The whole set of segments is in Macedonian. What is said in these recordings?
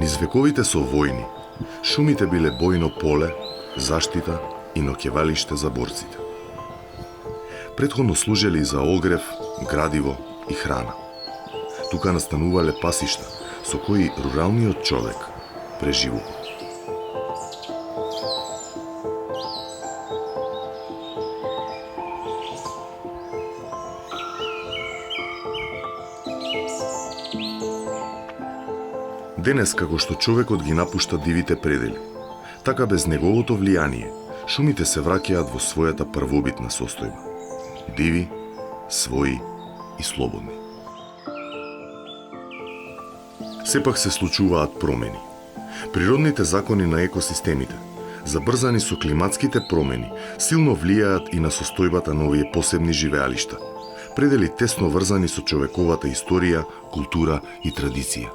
Низ вековите со војни, шумите биле бојно поле, заштита и ноќевалиште за борците. Претходно служели за огрев, градиво и храна. Тука настанувале пасишта, со кои руралниот човек преживува. Денес, како што човекот ги напушта дивите предели, така без неговото влијание, шумите се враќаат во својата првобитна состојба. Диви, своји и слободни. Сепак се случуваат промени. Природните закони на екосистемите, забрзани со климатските промени, силно влијаат и на состојбата на овие посебни живеалишта, предели тесно врзани со човековата историја, култура и традиција.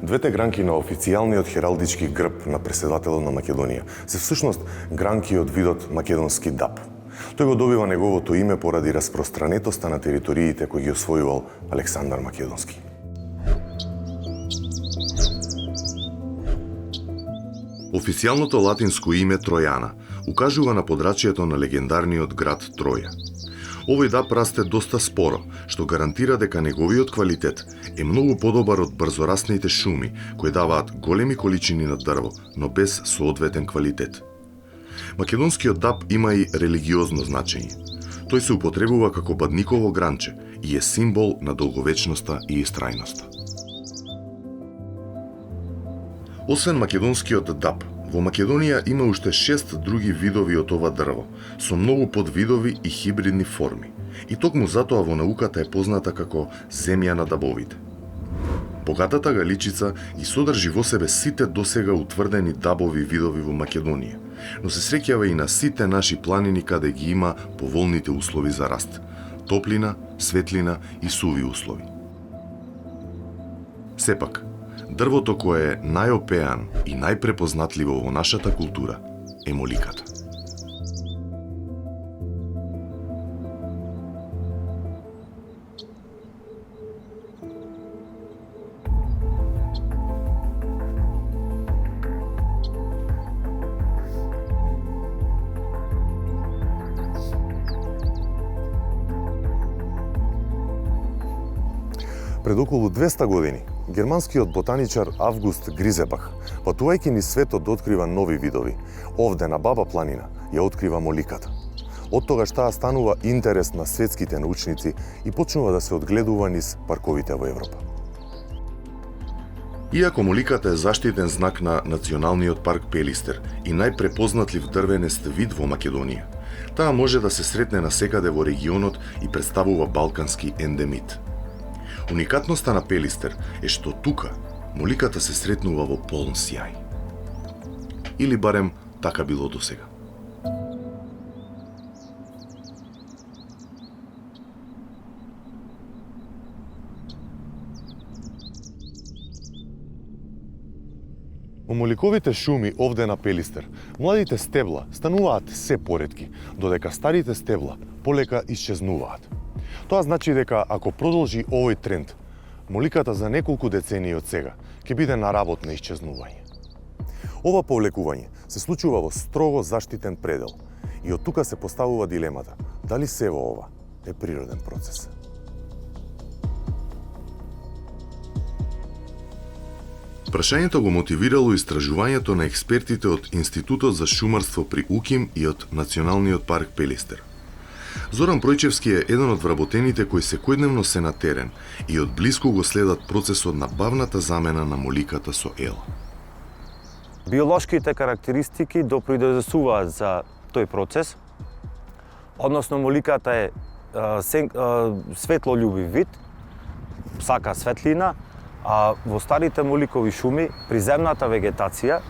Двете гранки на официјалниот хералдички грб на преседателот на Македонија се всушност гранки од видот македонски даб. Тој го добива неговото име поради распространетоста на териториите кои ги освојувал Александар Македонски. Официјалното латинско име Тројана укажува на подрачјето на легендарниот град Троја. Овој даб расте доста споро, што гарантира дека неговиот квалитет е многу подобар од брзорасните шуми, кои даваат големи количини на дрво, но без соодветен квалитет. Македонскиот даб има и религиозно значење. Тој се употребува како бадниково гранче и е символ на долговечноста и истрајноста. Освен македонскиот даб, во Македонија има уште 6 други видови од ова дрво, со многу подвидови и хибридни форми. И токму затоа во науката е позната како земја на дабовите. Богатата галичица ги содржи во себе сите досега утврдени дабови видови во Македонија, но се среќава и на сите наши планини каде ги има поволните услови за раст – топлина, светлина и суви услови. Сепак, дрвото кое е најопеан и најпрепознатливо во нашата култура е моликата. Пред околу 200 години, германскиот ботаничар Август Гризебах, патувајќи низ светот да открива нови видови, овде на Баба планина ја открива моликата. Од тогаш таа станува интерес на светските научници и почнува да се одгледува низ парковите во Европа. Иако моликата е заштитен знак на Националниот парк Пелистер и најпрепознатлив дрвенест вид во Македонија, таа може да се сретне насекаде во регионот и представува балкански ендемит. Уникатноста на Пелистер е што тука моликата се сретнува во полн сјај. Или барем така било досега. Во моликовите шуми овде на Пелистер, младите стебла стануваат се поретки, додека старите стебла полека исчезнуваат. Тоа значи дека ако продолжи овој тренд, моликата за неколку децении од сега ќе биде на работ на исчезнување. Ова повлекување се случува во строго заштитен предел и од тука се поставува дилемата дали сево ова е природен процес. Прашањето го мотивирало истражувањето на експертите од Институтот за шумарство при УКИМ и од Националниот парк Пелистер. Зоран Пројчевски е еден од вработените кои секојдневно се на терен и од блиску го следат процесот на бавната замена на моликата со ела. Биолошките карактеристики допринесуваат за тој процес, односно моликата е светлолюбив вид, сака светлина, а во старите моликови шуми приземната вегетација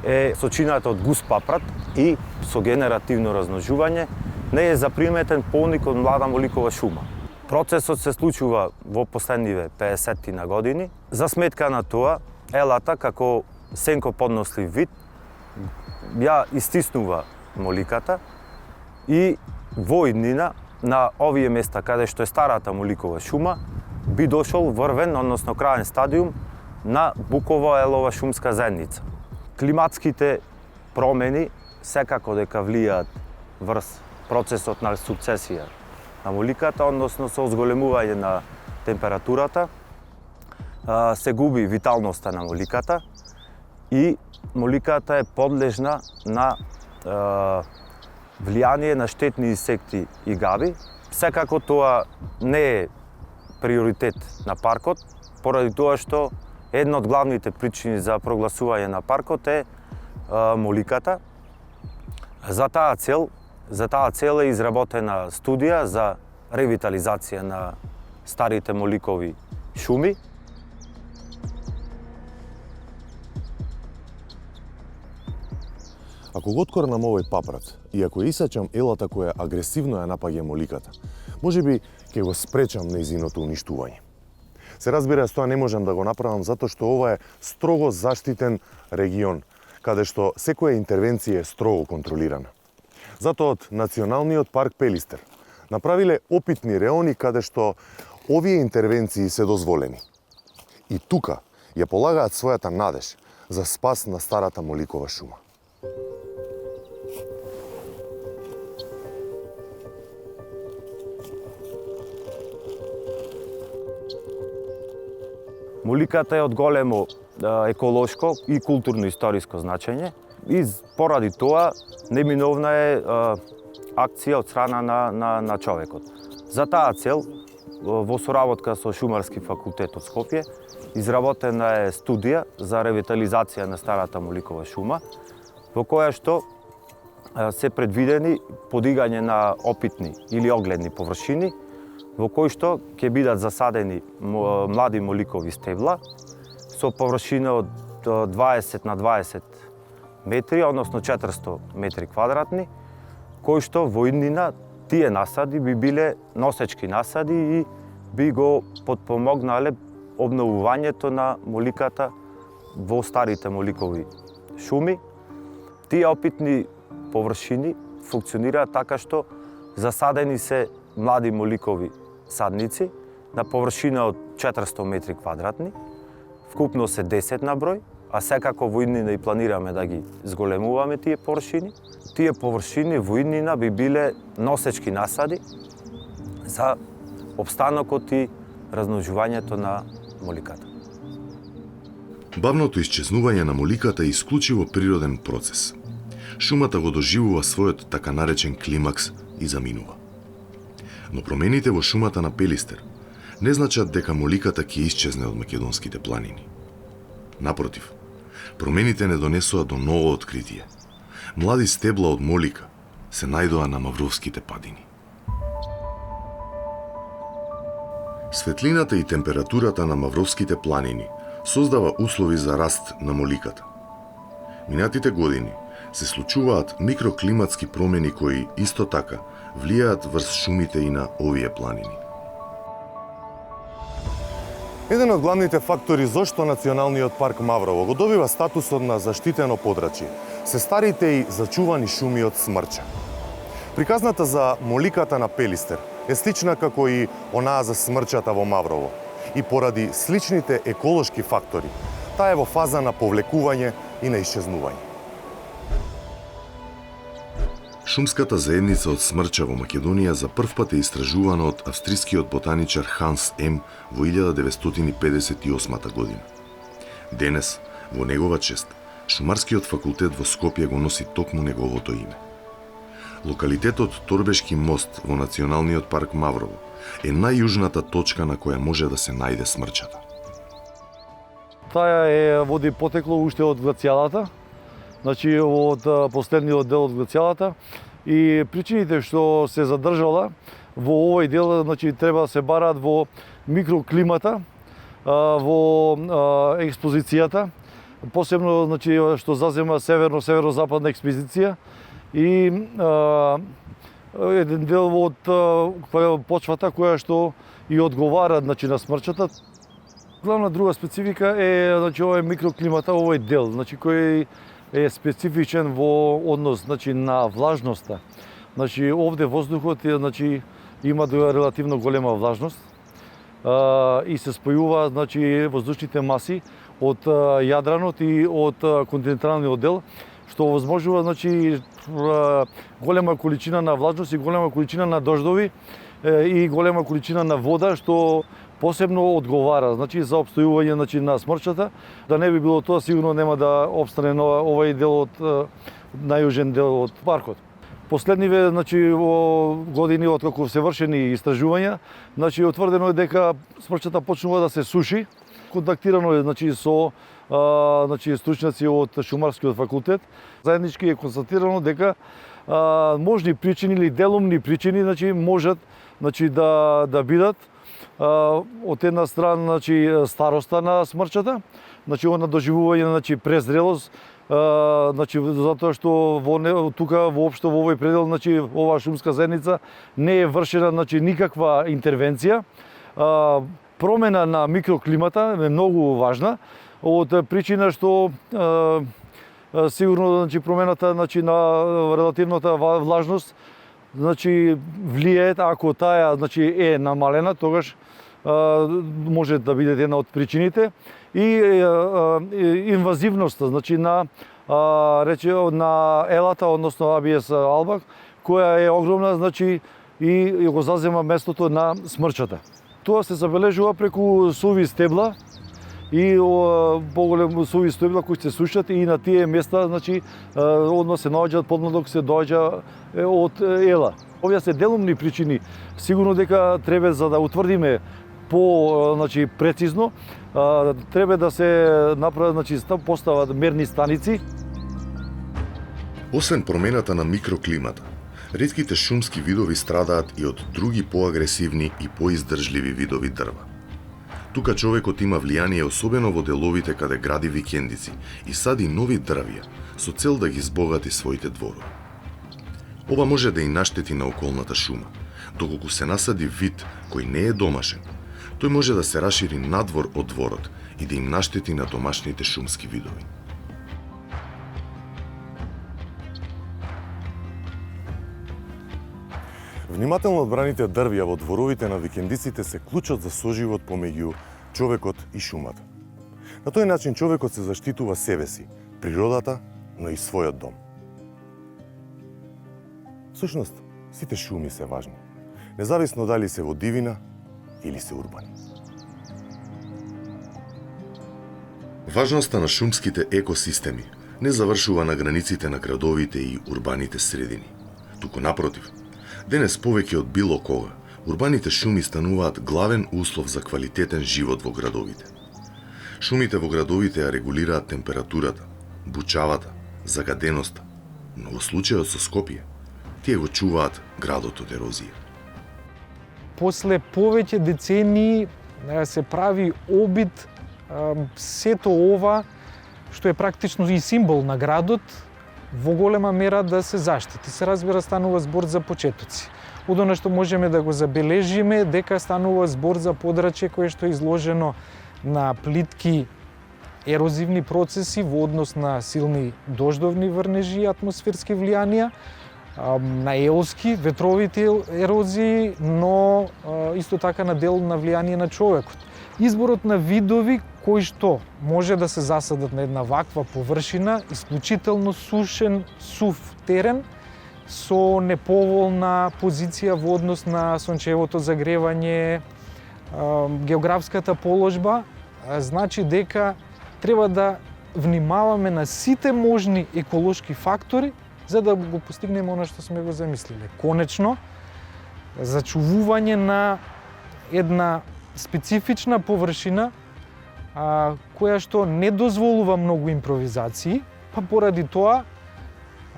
е сочината од густ папрат и со генеративно размножување не е заприметен полник од млада моликова шума. Процесот се случува во последниве 50 на години. За сметка на тоа, елата како сенкоподнослив вид ја истиснува моликата и во иднина на овие места каде што е старата моликова шума би дошол врвен, односно краен стадиум на Буково-елова шумска заедница. Климатските промени секако дека влијаат врз процесот на сукцесија на моликата, односно со зголемување на температурата, се губи виталноста на моликата и моликата е подлежна на влијание на штетни инсекти и габи. Секако тоа не е приоритет на паркот, поради тоа што една од главните причини за прогласување на паркот е моликата. За таа цел е изработена студија за ревитализација на старите моликови шуми. Ако го откорнам овој папрат и ако исачам елата која агресивно ја напаѓа моликата, можеби ќе го спречам нејзиното уништување. Се разбира, тоа не можам да го направам затоа што ова е строго заштитен регион, каде што секоја интервенција е строго контролирана. Затоа од Националниот парк Пелистер направиле опитни реони каде што овие интервенции се дозволени. И тука ја полагаат својата надеж за спас на старата моликова шума. Моликата е од големо еколошко и културно-историско значење и поради тоа неминовна е акција од страна на човекот. За таа цел, во соработка со Шумарски факултет од Скопје, изработена е студија за ревитализација на старата моликова шума, во која што се предвидени подигање на опитни или огледни површини, во кои што ќе бидат засадени млади моликови стебла со површина од 20 на 20 метри, односно 400 метри квадратни, кои што во иднина тие насади би биле носечки насади и би го потпомогнале обновувањето на моликата во старите моликови шуми. Тие опитни површини функционираат така што засадени се млади моликови садници на површина од 400 метри квадратни, вкупно се 10 на број, а секако во иднина и планираме да ги зголемуваме тие површини. Тие површини во иднина би биле носечки насади за обстанокот и размножувањето на моликата. Бавното исчезнување на моликата е исклучиво природен процес. Шумата го доживува својот така наречен климакс и заминува. Но промените во шумата на Пелистер не значат дека моликата ќе исчезне од македонските планини. Напротив, промените не донесоа до ново откритие. Млади стебла од молика се најдоа на Мавровските падини. Светлината и температурата на Мавровските планини создава услови за раст на моликата. Минатите години се случуваат микроклиматски промени кои исто така влијаат врз шумите и на овие планини. Еден од главните фактори зошто Националниот парк Маврово го добива статусот на заштитено подрачје се старите и зачувани шуми од смрча. Приказната за моликата на Пелистер е слична како и онаа за смрчата во Маврово и поради сличните еколошки фактори, таа е во фаза на повлекување и на исчезнување. Шумската заедница од смрча во Македонија за прв пат е истражувана од австрискиот ботаничар Ханс М. во 1958 година. Денес, во негова чест, Шумарскиот факултет во Скопје го носи токму неговото име. Локалитетот Торбешки мост во Националниот парк Маврово е најјужната точка на која може да се најде смрчата. Таа е води потекло уште од глацијалата, значи од последниот дел од глацијалата, и причините што се задржала во овој дел, значи треба да се бараат во микроклимата, во експозицијата, посебно значи што зазема северно-северозападна експозиција и еден дел од почвата која што и одговара значи на смрчата. Главна друга специфика е значи овој микроклимата, овој дел, значи кој е специфичен во однос на влажноста. Овде воздухот има релативно голема влажност и се спојуваат воздушните маси од јадранот и од континенталниот дел, што овозможува голема количина на влажност и голема количина на дождови и голема количина на вода, што посебно одговара за опстојување на смрчата. Да не би било тоа, сигурно нема да опстане овој дел од најужен дел од паркот. Последниве години откако се вршени истражувања, утврдено е дека смрчата почнува да се суши. Контактирано е со стручњаци од Шумарскиот факултет. Заеднички е констатирано дека можни причини или делумни причини можат да бидат од една страна староста на смрчата, она доживување презрелост, затоа што тука воопшто во овој предел, оваа шумска заедница не е вршена никаква интервенција. Промена на микроклимата е многу важна, од причина што сигурно промената на релативната влажност влијае, ако таа е намалена, тогаш може да биде една од причините, и инвазивноста на елата, односно Abies albak, која е огромна и го зазема местото на смрчата. Тоа се забележува преку суви стебла и поголеми суви стебла кои се сушат, и на тие места одно се наоѓаат подмладок, се доаѓа од ела. Овие се делумни причини. Сигурно дека треба, за да утврдиме прецизно, треба да се направат, постават мерни станици. Освен промената на микроклимата, ретките шумски видови страдаат и од други поагресивни и поиздржливи видови дрва. Тука човекот има влијание особено во деловите каде гради викендици и сади нови дрвја со цел да ги збогати своите дворови. Ова може да и наштети на околната шума, доколку се насади вид кој не е домашен. Тој може да се расшири надвор од дворот и да им наштети на домашните шумски видови. Внимателно одбраните дрвја во дворовите на викендиците се клучот за соживот помеѓу човекот и шумата. На тој начин човекот се заштитува себе си, природата, но и својот дом. Всушност, сите шуми се важни, независно дали се во дивина или се урбани. Важноста на шумските екосистеми не завршува на границите на градовите и урбаните средини. Туку напротив, денес повеќе од било кога, урбаните шуми стануваат главен услов за квалитетен живот во градовите. Шумите во градовите ја регулираат температурата, бучавата, загаденоста, но во случајот со Скопје, тие го чуваат градот од ерозија. После повеќе децении се прави обид сето ова, што е практично и символ на градот, во голема мера да се заштити. Се разбира, станува збор за почетоци. Од она што можеме да го забележиме, дека станува збор за подрачје кое што е изложено на плитки ерозивни процеси во однос на силни дождовни врнежи и атмосферски влијанија, на еолски, ветровите ерозии, но исто така на дел на влијание на човекот. Изборот на видови кои што може да се засадат на една ваква површина, исклучително сушен, сув терен, со неповолна позиција во однос на сончевото загревање, географската положба, значи дека треба да внимаваме на сите можни еколошки фактори за да го постигнеме оно што сме го замислиле. Конечно, зачувување на една специфична површина која што не дозволува многу импровизации, па поради тоа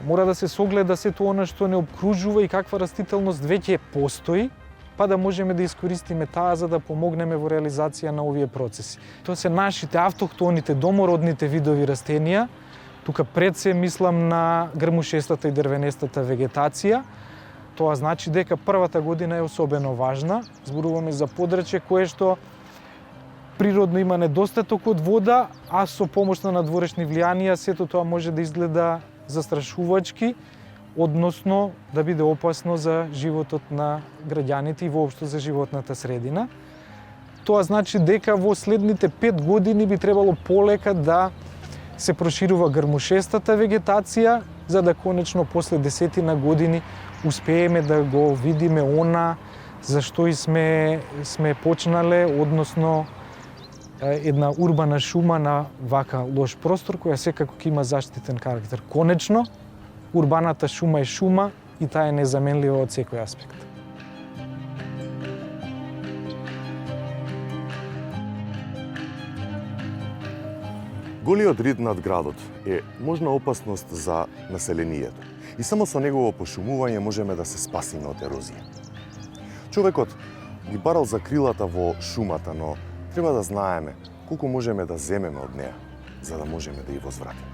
мора да се согледа сето она што не обкружува и каква растителност веќе постои, па да можеме да искористиме таа за да помогнеме во реализација на овие процеси. Тоа се нашите автохтоните, домородните видови растенија. Тука пред се мислам на грмушестата и дрвенестата вегетација. Тоа значи дека првата година е особено важна. Зборуваме за подрачје кое што природно има недостаток од вода, а со помош на надворешни влијанија сето тоа може да изгледа застрашувачки, односно да биде опасно за животот на граѓаните и воопшто за животната средина. Тоа значи дека во следните 5 години би требало полека да се проширува грмушестата вегетација, за да конечно после 10 години успееме да го видиме она за што и сме почнале, односно една урбана шума на вака лош простор, која секако ќе има заштитен карактер. Конечно, урбаната шума е шума и таа е незаменлива од секој аспект. Голиот рид над градот е можна опасност за населението и само со негово пошумување можеме да се спасиме од ерозија. Човекот ги барал за крилата во шумата, но треба да знаеме колку можеме да земеме од неа, за да можеме да ја возвратиме.